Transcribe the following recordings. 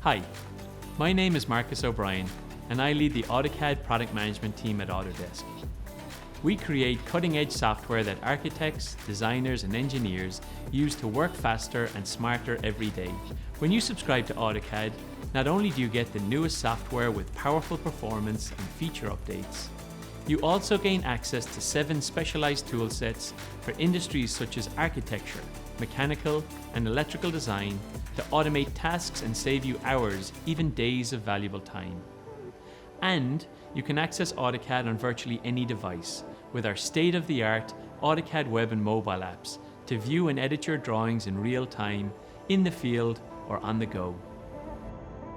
Hi, my name is Marcus O'Brien and I lead the AutoCAD product management team at Autodesk. We create cutting-edge software that architects, designers and engineers use to work faster and smarter every day. When you subscribe to AutoCAD, not only do you get the newest software with powerful performance and feature updates, you also gain access to 7 specialized toolsets for industries such as architecture, mechanical and electrical design to automate tasks and save you hours, even days of valuable time. And you can access AutoCAD on virtually any device with our state-of-the-art AutoCAD web and mobile apps to view and edit your drawings in real time, in the field or on the go.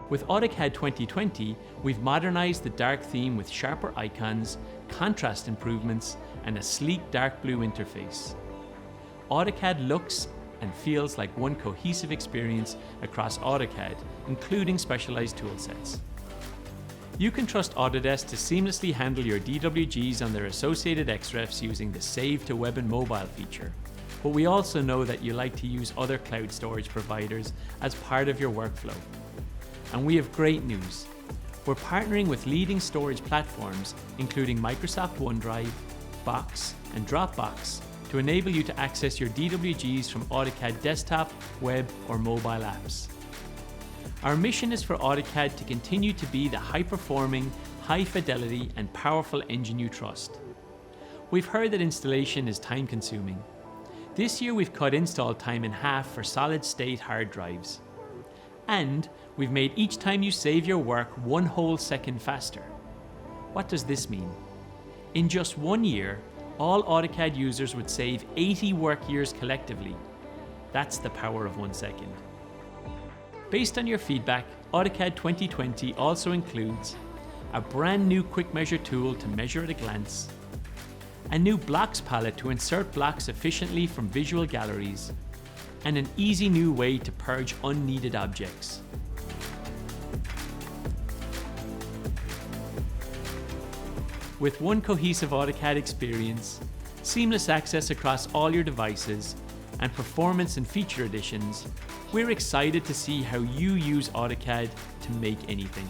With AutoCAD 2020, we've modernized the dark theme with sharper icons, contrast improvements, and a sleek dark blue interface. AutoCAD looks and feels like one cohesive experience across AutoCAD, including specialized toolsets. You can trust Autodesk to seamlessly handle your DWGs on their associated XREFs using the Save to Web and Mobile feature. But we also know that you like to use other cloud storage providers as part of your workflow. And we have great news. We're partnering with leading storage platforms, including Microsoft OneDrive, Box, and Dropbox, to enable you to access your DWGs from AutoCAD desktop, web, or mobile apps. Our mission is for AutoCAD to continue to be the high-performing, high-fidelity, and powerful engine you trust. We've heard that installation is time-consuming. This year we've cut install time in half for solid-state hard drives. And we've made each time you save your work 1 whole second faster. What does this mean? In just 1 year, all AutoCAD users would save 80 work years collectively. That's the power of 1 second. Based on your feedback, AutoCAD 2020 also includes a brand new quick measure tool to measure at a glance, a new blocks palette to insert blocks efficiently from visual galleries, and an easy new way to purge unneeded objects. With one cohesive AutoCAD experience, seamless access across all your devices, and performance and feature additions, we're excited to see how you use AutoCAD to make anything.